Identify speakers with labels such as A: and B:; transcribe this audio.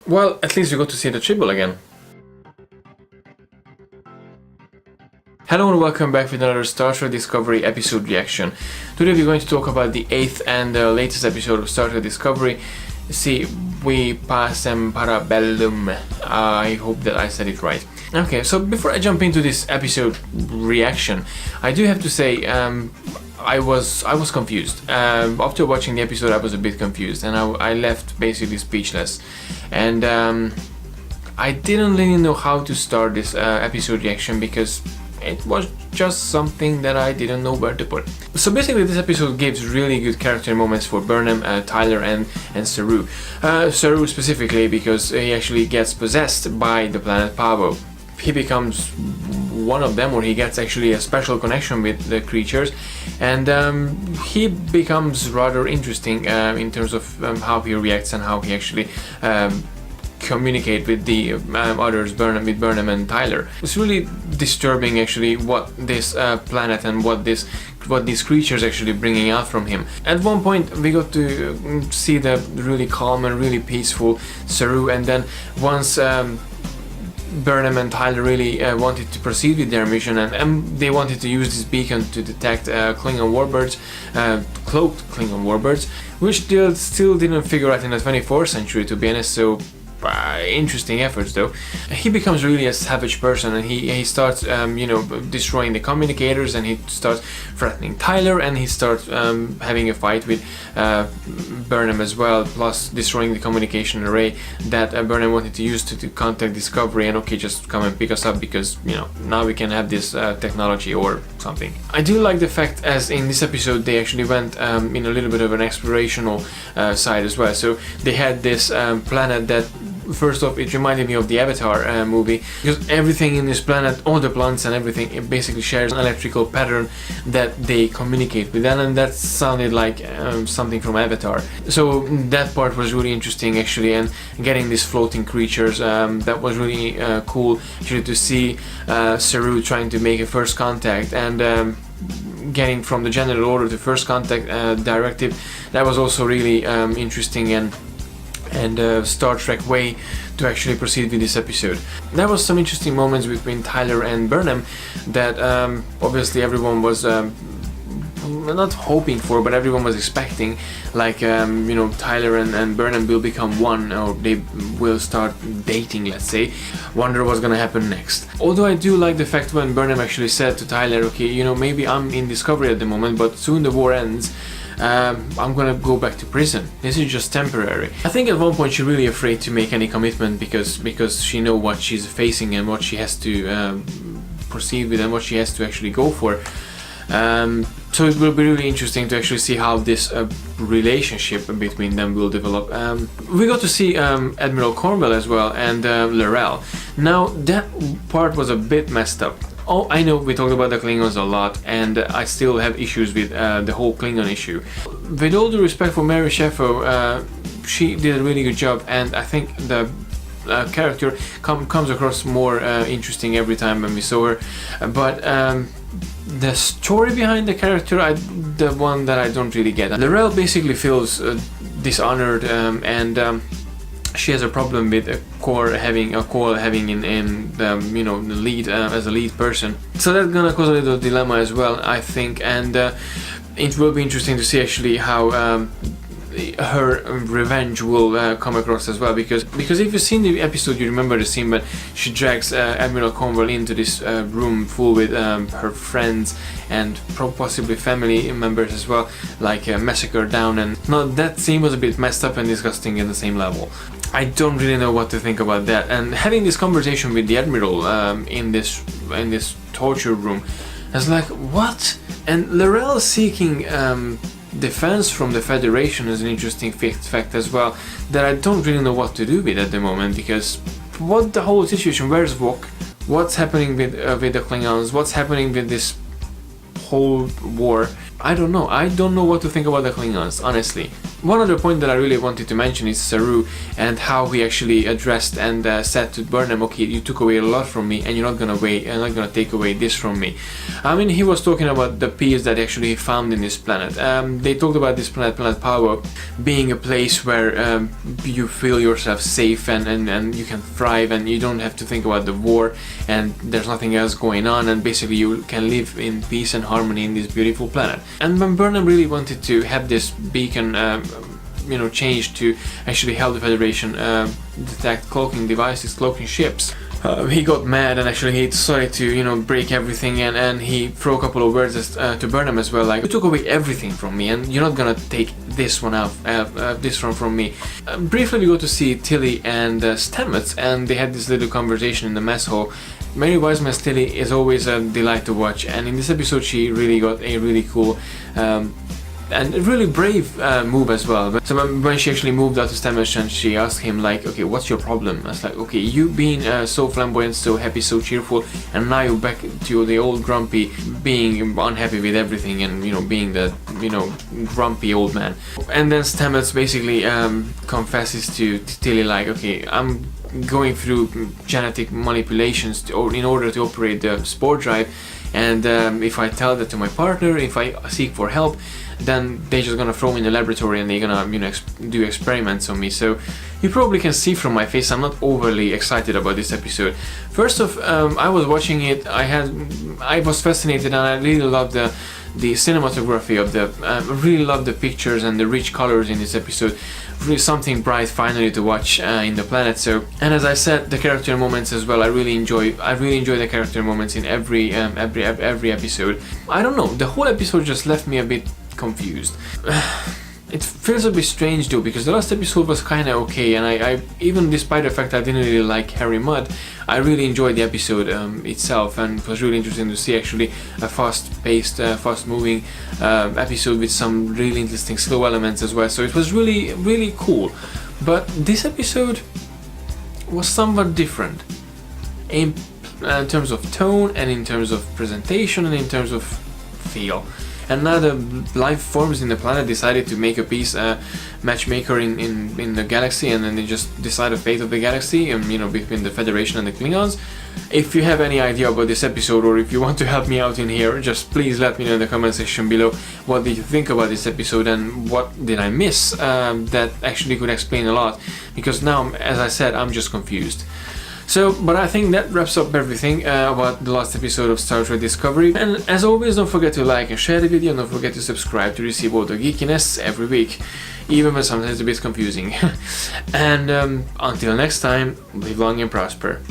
A: Well, at least we got to see the Tribble again. Hello and welcome back with another Star Trek Discovery episode reaction. Today we're going to talk about the 8th and latest episode of Star Trek Discovery. See, we Pacem para Bellum. I hope that I said it right. Okay, so before I jump into this episode reaction, I do have to say I was confused. After watching the episode, I was a bit confused, and I left basically speechless. And I didn't really know how to start this episode reaction because it was just something that I didn't know where to put. So basically this episode gives really good character moments for Burnham, Tyler and Saru. Saru specifically because he actually gets possessed by the Planet Pavo. He becomes one of them, or he gets actually a special connection with the creatures, and he becomes rather interesting in terms of how he reacts and how he actually communicate with the others, Burnham and Tyler. It's really disturbing actually what this planet and what these creatures actually bringing out from him. At one point we got to see the really calm and really peaceful Saru, and then once Burnham and Tyler really wanted to proceed with their mission, and they wanted to use this beacon to detect Klingon warbirds, cloaked Klingon warbirds, which they still didn't figure out in the 24th century, to be honest. So interesting efforts though. He becomes really a savage person, and he starts destroying the communicators, and he starts threatening Tyler, and he starts having a fight with Burnham as well, plus destroying the communication array that Burnham wanted to use to contact Discovery, and okay, just come and pick us up because now we can have this technology or something. I do like the fact as in this episode they actually went in a little bit of an explorational side as well. So they had this planet that, first off, it reminded me of the Avatar movie, because everything in this planet, all the plants and everything, it basically shares an electrical pattern that they communicate with, and that sounded like something from Avatar. So that part was really interesting actually, and getting these floating creatures, that was really cool actually to see Saru trying to make a first contact, and getting from the general order to first contact directive. That was also really interesting and Star Trek way to actually proceed with this episode. There was some interesting moments between Tyler and Burnham that obviously everyone was not hoping for, but everyone was expecting, like Tyler and Burnham will become one, or they will start dating, let's say. Wonder what's gonna happen next. Although I do like the fact when Burnham actually said to Tyler, okay, maybe I'm in Discovery at the moment, but soon the war ends, I'm gonna go back to prison. This is just temporary. I think at one point she's really afraid to make any commitment because she knows what she's facing and what she has to proceed with and what she has to actually go for. So it will be really interesting to actually see how this relationship between them will develop. We got to see Admiral Cornwell as well, and L'Rell. Now that part was a bit messed up. Oh, I know we talked about the Klingons a lot, and I still have issues with the whole Klingon issue. With all due respect for Mary Sheffer, she did a really good job, and I think the character comes across more interesting every time when we saw her. But the story behind the character, the one that I don't really get. L'Rell basically feels dishonored, and she has a problem with a core having in the the lead as a lead person. So that's gonna cause a little dilemma as well, I think, and it will be interesting to see actually how her revenge will come across as well, because if you've seen the episode, you remember the scene when she drags Admiral Cornwell into this room full with her friends and possibly family members as well, like massacred down, and that scene was a bit messed up and disgusting at the same level. I don't really know what to think about that, and having this conversation with the Admiral in this torture room, I was like, what? And L'Rell seeking defense from the Federation is an interesting fact as well, that I don't really know what to do with at the moment, because what the whole situation, where's Vok? What's happening with the Klingons? What's happening with this whole war? I don't know what to think about the Klingons, honestly. One other point that I really wanted to mention is Saru and how he actually addressed and said to Burnham, okay, you took away a lot from me and you're not gonna take away this from me. I mean, he was talking about the peace that actually he found in this planet. They talked about this planet, Planet Pavo, being a place where you feel yourself safe and you can thrive and you don't have to think about the war and there's nothing else going on, and basically you can live in peace and harmony in this beautiful planet. And when Burnham really wanted to have this beacon changed to actually help the Federation detect cloaking devices, cloaking ships, he got mad and actually he decided to break everything, and he threw a couple of words to Burnham as well, like, you took away everything from me and you're not gonna take this one out, this one from me. Briefly we go to see Tilly and Stamets, and they had this little conversation in the mess hall. Mary Wiseman's Tilly is always a delight to watch, and in this episode she really got a really cool and a really brave move as well. So when she actually moved out to Stamets and she asked him, like, okay, what's your problem? I was like, okay, you being so flamboyant, so happy, so cheerful, and now you're back to the old grumpy, being unhappy with everything and being the grumpy old man. And then Stamets basically confesses to Tilly, like, okay, I'm going through genetic manipulations in order to operate the spore drive, and if I tell that to my partner, if I seek for help, then they're just gonna throw me in the laboratory and they're gonna do experiments on me. So you probably can see from my face I'm not overly excited about this episode. First off, I was watching it, I was fascinated, and I really loved the cinematography of I really loved the pictures and the rich colors in this episode. Really something bright finally to watch in the planet. So, and as I said, the character moments as well, I really enjoy the character moments in every episode. I don't know, the whole episode just left me a bit confused. It feels a bit strange though, because the last episode was kinda okay, and I even despite the fact I didn't really like Harry Mudd, I really enjoyed the episode itself, and it was really interesting to see actually a fast-paced, fast-moving episode with some really interesting slow elements as well. So it was really, really cool. But this episode was somewhat different in terms of tone, and in terms of presentation, and in terms of feel. And now the life forms in the planet decided to make a peace matchmaker in the galaxy, and then they just decide the fate of the galaxy, between the Federation and the Klingons. If you have any idea about this episode, or if you want to help me out in here, just please let me know in the comment section below. What did you think about this episode, and what did I miss that actually could explain a lot? Because now, as I said, I'm just confused. So, but I think that wraps up everything about the last episode of Star Trek Discovery. And as always, don't forget to like and share the video, and don't forget to subscribe to receive all the geekiness every week, even when sometimes it's a bit confusing. And until next time, live long and prosper.